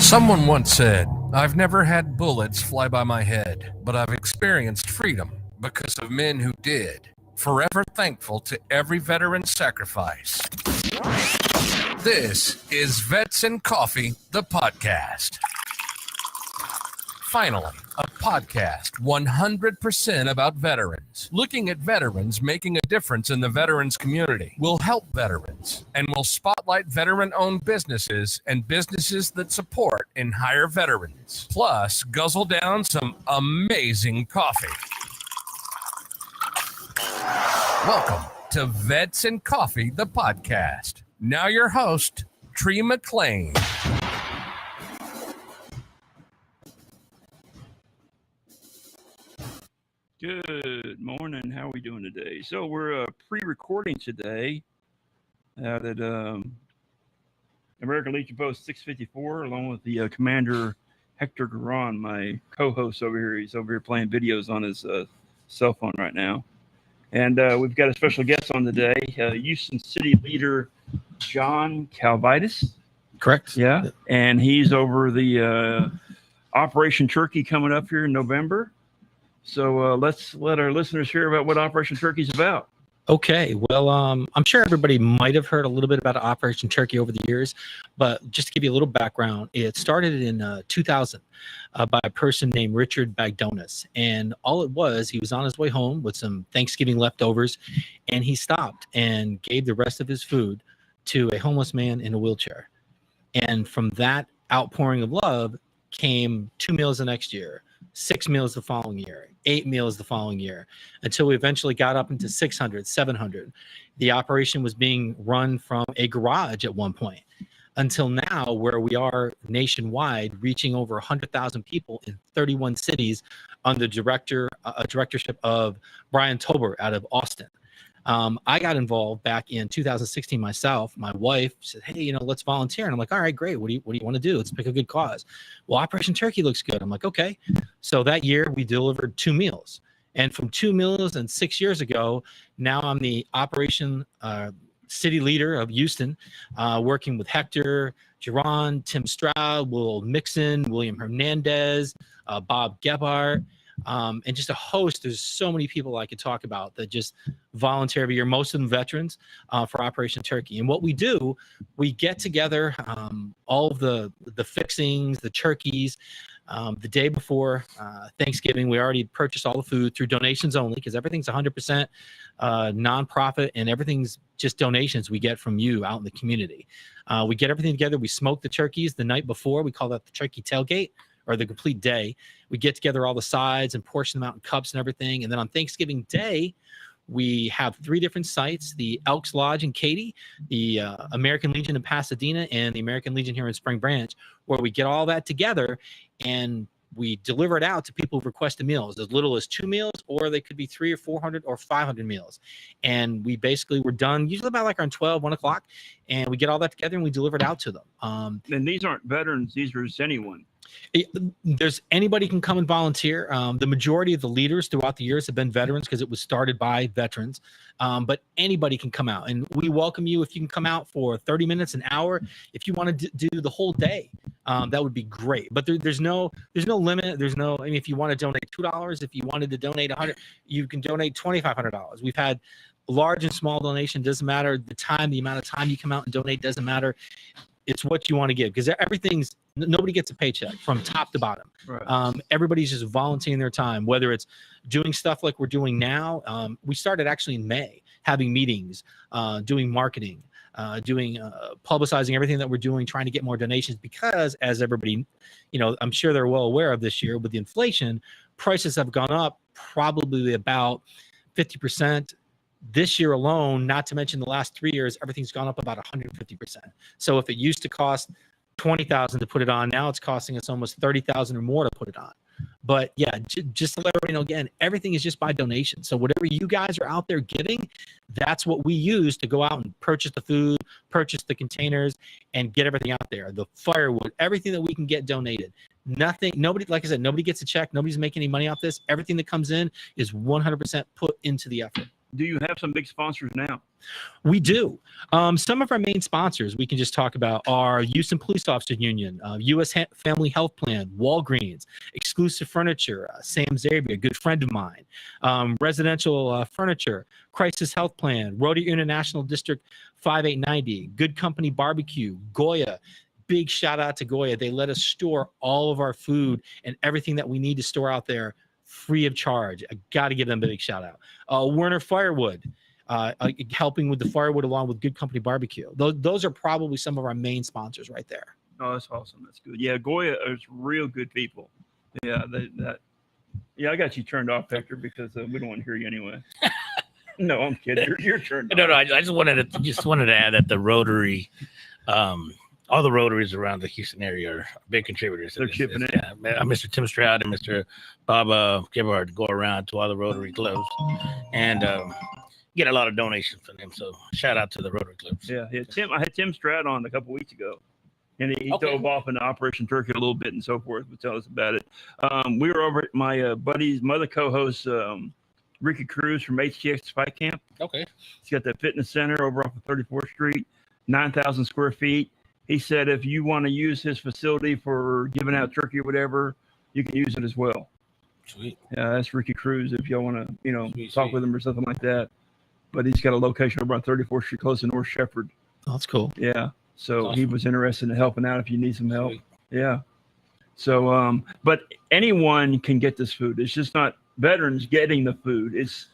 Someone once said, I've never had bullets fly by my head, but I've experienced freedom because of men who did. Forever thankful to every veteran sacrifice. This is Vets and Coffee, the podcast. Finally, a podcast 100% about veterans. Looking at veterans making a difference in the veterans community. We'll help veterans and we'll spotlight veteran-owned businesses and businesses that support and hire veterans. Plus, guzzle down some amazing coffee. Welcome to Vets and Coffee, the podcast. Now your host, Tree McLean. Good morning. How are we doing today? So we're pre-recording today out at American Legion Post 654, along with the Commander Hector Garan, my co-host over here. He's over here playing videos on his cell phone right now. And we've got a special guest on today, Houston City Leader John Calvitis. Correct. Yeah. And he's over the Operation Turkey coming up here in November. So let's let our listeners hear about what Operation Turkey is about. Okay. Well, I'm sure everybody might have heard a little bit about Operation Turkey over the years, but just to give you a little background, it started in 2000 by a person named Richard Bagdonas. And all it was, he was on his way home with some Thanksgiving leftovers, and he stopped and gave the rest of his food to a homeless man in a wheelchair. And from that outpouring of love came 2 meals the next year, 6 meals the following year, 8 meals the following year, until we eventually got up into 600, 700. The operation was being run from a garage at one point, until now where we are nationwide, reaching over 100,000 people in 31 cities under directorship of Brian Tober out of Austin. I got involved back in 2016 myself. My wife said, hey, let's volunteer. And I'm like, all right, great. What do you want to do? Let's pick a good cause. Well, Operation Turkey looks good. I'm like, okay. So that year we delivered 2 meals. And from 2 meals and 6 years ago, now I'm the Operation City Leader of Houston, working with Hector, Geron, Tim Stroud, Will Mixon, William Hernandez, Bob Gebhardt. And just a host. There's so many people I could talk about that just volunteer every year, most of them veterans, for Operation Turkey. And what we do, we get together all of the fixings, the turkeys, the day before Thanksgiving. We already purchased all the food through donations only, because everything's 100% nonprofit, and everything's just donations we get from you out in the community. We get everything together. We smoke the turkeys the night before. We call that the turkey tailgate, or the complete day. We get together all the sides and portion them out in cups and everything. And then on Thanksgiving Day, we have 3 different sites: the Elks Lodge in Katy, the American Legion in Pasadena, and the American Legion here in Spring Branch, where we get all that together and we deliver it out to people who requested meals, as little as 2 meals, or they could be 300 or 400 or 500 meals. And we basically were done usually about like around 12, 1 o'clock, and we get all that together and we deliver it out to them. And these aren't veterans; these are just anyone. There's anybody can come and volunteer. The majority of the leaders throughout the years have been veterans, because it was started by veterans. But anybody can come out, and we welcome you. If you can come out for 30 minutes, an hour, if you want to do the whole day, that would be great. But there's no limit. If you want to donate $2, if you wanted to donate $100, you can donate $2,500. We've had large and small donation, doesn't matter. The amount of time you come out and donate doesn't matter. It's what you want to give, because nobody gets a paycheck from top to bottom. Right. Everybody's just volunteering their time, whether it's doing stuff like we're doing now. We started actually in May, having meetings, doing marketing, publicizing everything that we're doing, trying to get more donations, because as everybody, I'm sure they're well aware of this year with the inflation, prices have gone up probably about 50%. This year alone, not to mention the last 3 years, everything's gone up about 150%. So if it used to cost $20,000 to put it on, now it's costing us almost $30,000 or more to put it on. But yeah, just to let everybody know, again, everything is just by donation. So whatever you guys are out there giving, that's what we use to go out and purchase the food, purchase the containers, and get everything out there. The firewood, everything that we can get donated. Nobody, like I said, nobody gets a check. Nobody's making any money off this. Everything that comes in is 100% put into the effort. do you have some big sponsors now? We do. Some of our main sponsors we can just talk about are Houston Police Officers Union, U.S. Family Health Plan, Walgreens, Exclusive Furniture, Sam Zabi, a good friend of mine, Residential Furniture, Crisis Health Plan, Rotary International District 5890, Good Company Barbecue, Goya. Big shout out to Goya. They let us store all of our food and everything that we need to store out there free of charge. I got to give them a big shout out. Werner Firewood. Helping with the firewood along with Good Company Barbecue. Those are probably some of our main sponsors right there. Oh, that's awesome. That's good. Yeah, Goya is real good people. Yeah, yeah, I got you turned off, Hector, because we don't want to hear you anyway. No, I'm kidding. You're turned off. No, I just wanted to add that the Rotary, all the Rotaries around the Houston area are big contributors. They're chipping in. Yeah, Mr. Tim Stroud and Mr. Bob Gibbard go around to all the Rotary clubs and get a lot of donations from them. So shout out to the Rotary clubs. Yeah. Tim, I had Tim Stroud on a couple weeks ago, and he Okay. dove off into Operation Turkey a little bit and so forth. But tell us about it. We were over at my buddy's mother co-host, Ricky Cruz from HTX Fight Camp. Okay. He's got that fitness center over off of 34th Street, 9,000 square feet. He said if you want to use his facility for giving out turkey or whatever, you can use it as well. Sweet. Yeah, that's Ricky Cruz. If y'all want to, Sweet, talk sweet. with him or something like that. But he's got a location over on 34th Street, close to North Shepherd. Oh, that's cool. Yeah. So Awesome. he was interested in helping out if you need some help. Sweet. Yeah. So, but anyone can get this food. It's just not veterans getting the food. It's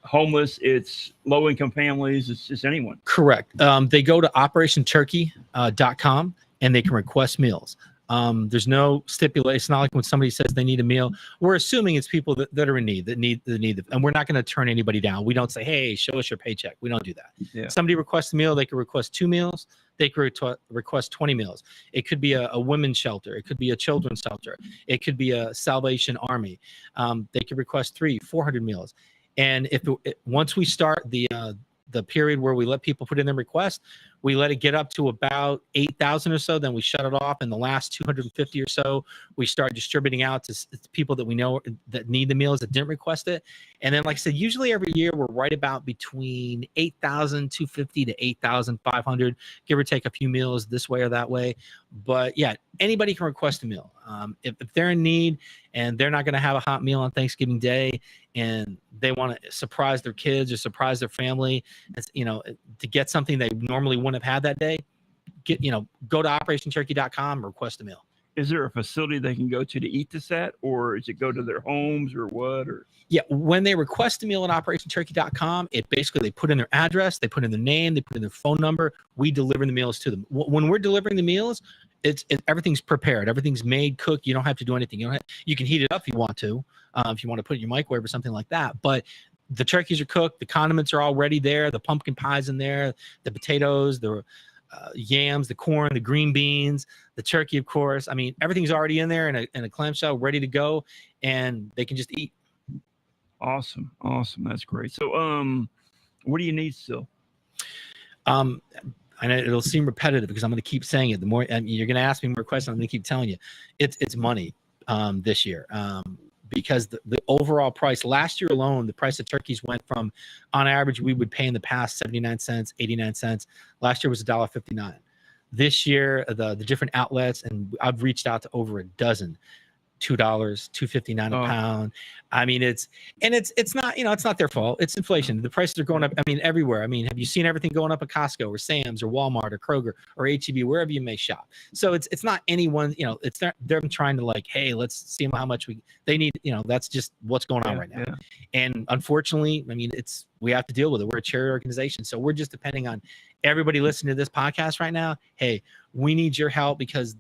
homeless. It's low income families. It's just anyone. Correct. They go to operationturkey.com and they can request meals. There's no stipulation. It's not like when somebody says they need a meal. We're assuming it's people that are in need, that need, and we're not going to turn anybody down. We don't say, hey, show us your paycheck. We don't do that. Yeah. Somebody requests a meal, they can request 2 meals. They could request 20 meals. It could be a women's shelter. It could be a children's shelter. It could be a Salvation Army. They could request 400 meals. And once we start the period where we let people put in their request, we let it get up to about 8,000 or so. Then we shut it off. And the last 250 or so, we start distributing out to people that we know that need the meals that didn't request it. And then, like I said, usually every year we're right about between 8,250 to 8,500, give or take a few meals this way or that way. But yeah, anybody can request a meal. If they're in need and they're not going to have a hot meal on Thanksgiving Day, and they want to surprise their kids or surprise their family, to get something they normally wouldn't have had that day, go to operationturkey.com, request a meal. Is there a facility they can go to eat this at, or is it go to their homes or what? Or Yeah, when they request a meal at operationturkey.com, it basically, they put in their address, they put in their name, they put in their phone number. We deliver the meals to them. When we're delivering the meals, everything's prepared, everything's made, cooked. You don't have to do anything. You can heat it up if you want to, if you want to put it in your microwave or something like that. But the turkeys are cooked, the condiments are already there, the pumpkin pie's in there, the potatoes, the yams, the corn, the green beans, the turkey, of course. I mean, everything's already in there in a clamshell, ready to go, and they can just eat. awesome, that's great. So, what do you need still? And it'll seem repetitive because I'm going to keep saying it. The more you're going to ask me more questions, I'm going to keep telling you, it's money this year. Because the overall price last year alone, the price of turkeys went from, on average, we would pay in the past 79 cents, 89 cents. Last year was $1.59. This year, the different outlets, and I've reached out to over a dozen, $2, $2.59 a pound. I mean, it's not, it's not their fault. It's inflation. The prices are going up. I mean, everywhere. I mean, have you seen everything going up at Costco or Sam's or Walmart or Kroger or HEB, wherever you may shop? So it's not anyone, it's not them trying to like, hey, let's see how much they need. That's just what's going on right now. Yeah. And unfortunately, I mean, we have to deal with it. We're a charity organization. So we're just depending on everybody listening to this podcast right now. Hey, we need your help because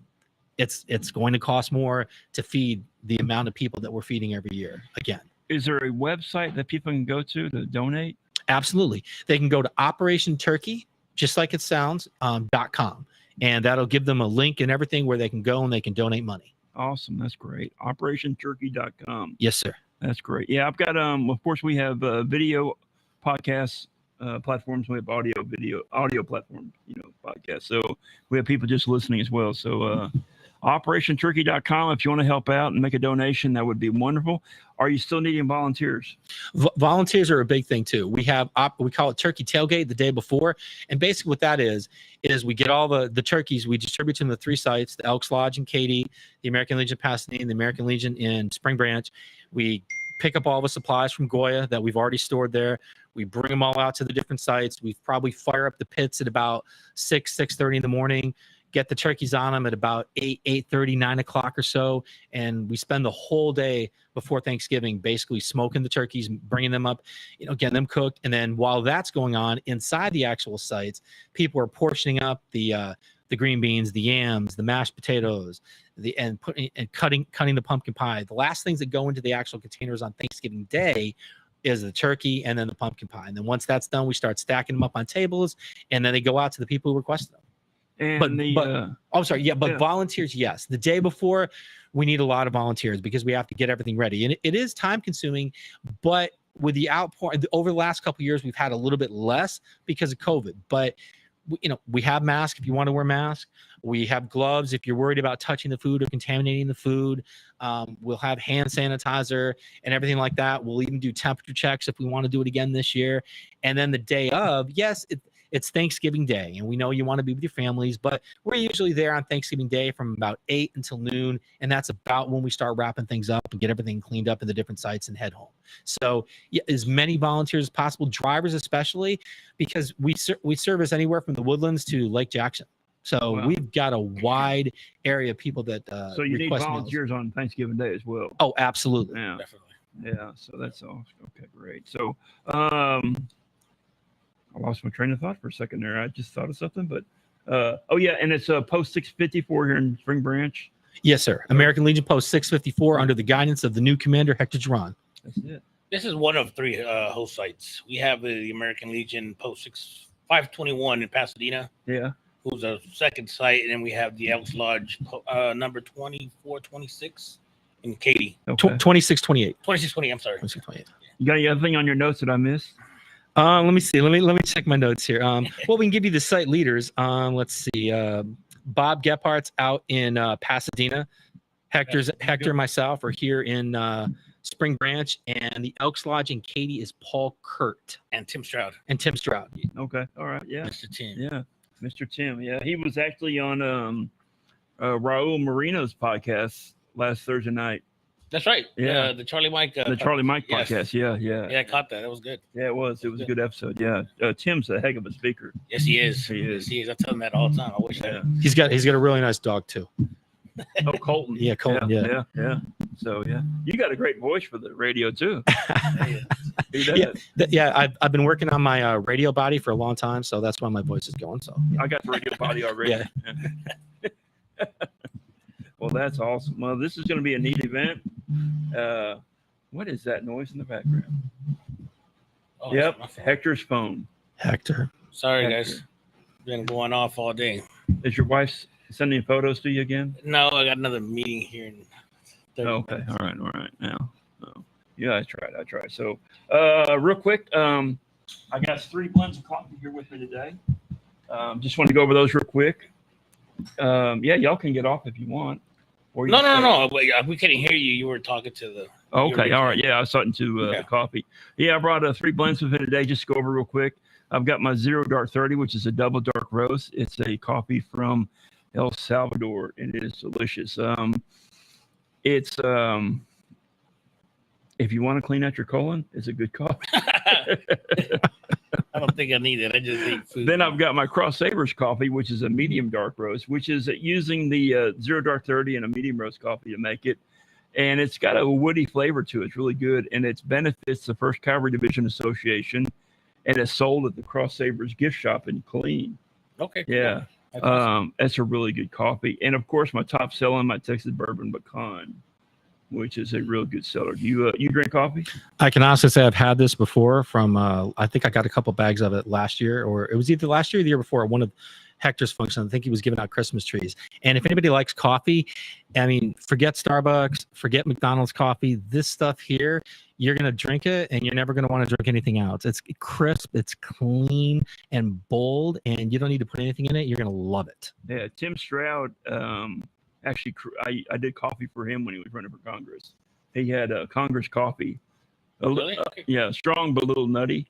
it's going to cost more to feed the amount of people that we're feeding every year. Again, Is there a website that people can go to donate? absolutely. They can go to Operation Turkey, just like it sounds, .com, and that'll give them a link and everything where they can go and they can donate money. Awesome, that's great. OperationTurkey.com. Yes, sir. That's great. Yeah, I've got of course we have video podcasts platforms. We have audio platforms, podcasts. So we have people just listening as well. So OperationTurkey.com. If you want to help out and make a donation, that would be wonderful. Are you still needing volunteers? Volunteers are a big thing too. We have we call it turkey tailgate the day before, and basically what that is we get all the turkeys, we distribute them to the 3 sites: the Elks Lodge in Katy, the American Legion Pasadena, the American Legion in Spring Branch. We pick up all the supplies from Goya that we've already stored there. We bring them all out to the different sites. We probably fire up the pits at about 6:30 in the morning. Get the turkeys on them at about 8:30, 9 o'clock or so. And we spend the whole day before Thanksgiving basically smoking the turkeys, bringing them up, getting them cooked. And then while that's going on inside the actual sites, people are portioning up the green beans, the yams, the mashed potatoes, and cutting the pumpkin pie. The last things that go into the actual containers on Thanksgiving Day is the turkey and then the pumpkin pie. And then once that's done, we start stacking them up on tables, and then they go out to the people who requested them. And I'm sorry. Yeah, but volunteers, yes. The day before, we need a lot of volunteers because we have to get everything ready. And it is time consuming, but with the outpouring over the last couple of years, we've had a little bit less because of COVID. But we have masks if you want to wear masks. We have gloves if you're worried about touching the food or contaminating the food. We'll have hand sanitizer and everything like that. We'll even do temperature checks if we want to do it again this year. And then the day of, yes, it's Thanksgiving Day, and we know you want to be with your families, but we're usually there on Thanksgiving Day from about 8 until noon, and that's about when we start wrapping things up and get everything cleaned up in the different sites and head home. So as many volunteers as possible, drivers especially, because we service anywhere from the Woodlands to Lake Jackson. So we've got a wide area of people that so you need request volunteers meals on Thanksgiving Day as well. Oh, absolutely. Yeah, Definitely. yeah. So that's all. Okay, great. So I lost my train of thought for a second there. I just thought of something, but and it's post 654 here in Spring Branch. Yes, sir. American Legion Post 654 under the guidance of the new commander, Hector Giron. That's it. This is one of 3 host sites. We have the American Legion Post 521 in Pasadena. Yeah. Who's a second site, and then we have the Elks Lodge number 2426 in Katy. Okay. 2628. 2620. I'm sorry. 2628. You got anything on your notes that I missed? Let me see. Let me check my notes here. Well, we can give you the site leaders. Let's see. Bob Gephardt's out in Pasadena. Hector and myself are here in Spring Branch, and the Elks Lodge in Katy is Paul Kurt And Tim Stroud. Okay. All right. Yeah. Mr. Tim. Yeah. Mr. Tim. Yeah. He was actually on Raul Marino's podcast last Thursday night. That's right. Yeah. The Charlie Mike. The Charlie Mike yes. podcast. Yeah. Yeah, I caught that. That was good. Yeah, it was. It was a good episode. Yeah. Tim's a heck of a speaker. Yes, he is. He is. Yes, he is. I tell him that all the time. I wish that. He's got a really nice dog too. Oh, Colton. Yeah, Colton. Yeah. So you got a great voice for the radio too. He does. I've been working on my radio body for a long time, so that's why my voice is going. So I got the radio body already. Yeah. Well, that's awesome. Well, this is going to be a neat event. What is that noise in the background? Oh, Yep, my phone. Hector's phone. Hector. Sorry, Hector. guys. Been going off all day. Is your wife sending photos to you again? No, I got another meeting here in 30 Okay. minutes. All right. Now. Oh. Yeah, I tried. So, real quick, I got 3 blends of coffee here with me today. Just want to go over those real quick. Y'all can get off if you want. Or you No. We couldn't hear you. You were talking to the. Okay. All right. Yeah, I was talking to the coffee. Yeah, I brought 3 blends with me today. Just to go over real quick. I've got my Zero Dark 30, which is a double dark roast. It's a coffee from El Salvador, and it is delicious. It's if you want to clean out your colon, it's a good coffee. I don't think I need it. I just eat food. Then I've got my Cross Savers coffee, which is a medium dark roast, which is using the Zero Dark 30 and a medium roast coffee to make it. And it's got a woody flavor to it. It's really good. And it benefits the 1st Cavalry Division Association. And it's sold at the Cross Savers gift shop in Killeen. Okay. Yeah. That's awesome. It's a really good coffee. And of course, my top selling, my Texas Bourbon Pecan, which is a real good seller. You drink coffee? I can honestly say I've had this before from, I think I got a couple bags of it last year, or it was either last year or the year before at one of Hector's functions. I think he was giving out Christmas trees. And if anybody likes coffee, I mean, forget Starbucks, forget McDonald's coffee. This stuff here, you're going to drink it and you're never going to want to drink anything else. It's crisp, it's clean and bold, and you don't need to put anything in it. You're going to love it. Yeah, Tim Stroud Actually, I did coffee for him when he was running for Congress. He had Congress coffee. Really? Okay. Yeah, strong but a little nutty.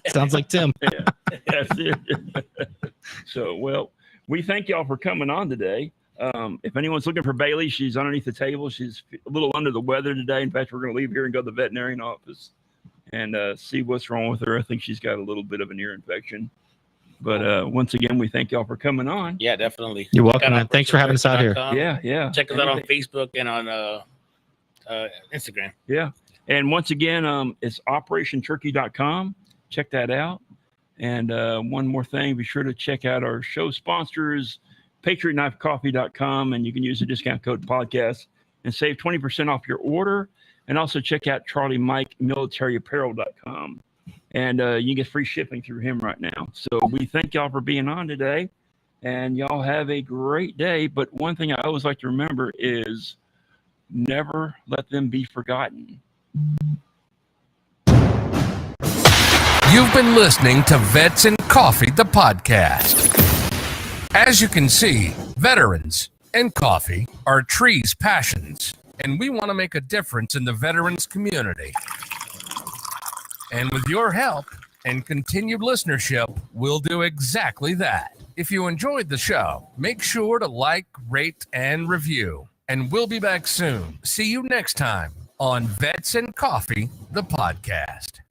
Sounds like Tim. Yeah, that's it. So, well, we thank y'all for coming on today. If anyone's looking for Bailey, she's underneath the table. She's a little under the weather today. In fact, we're going to leave here and go to the veterinarian office and see what's wrong with her. I think she's got a little bit of an ear infection. But once again, we thank y'all for coming on. Yeah, definitely. You're welcome, Check out man. Thanks for having us out here. operationturkey.com. Yeah. Check us out on Facebook and on Instagram. Yeah. And once again, it's operationturkey.com. Check that out. And one more thing, be sure to check out our show sponsors, patriotknifecoffee.com, and you can use the discount code podcast and save 20% off your order. And also check out Charlie Mike militaryapparel.com. And you can get free shipping through him right now. So we thank y'all for being on today. And y'all have a great day. But one thing I always like to remember is never let them be forgotten. You've been listening to Vets and Coffee, the podcast. As you can see, veterans and coffee are Tree's passions, and we want to make a difference in the veterans community. And with your help and continued listenership, we'll do exactly that. If you enjoyed the show, make sure to like, rate, and review. And we'll be back soon. See you next time on Vets and Coffee, the podcast.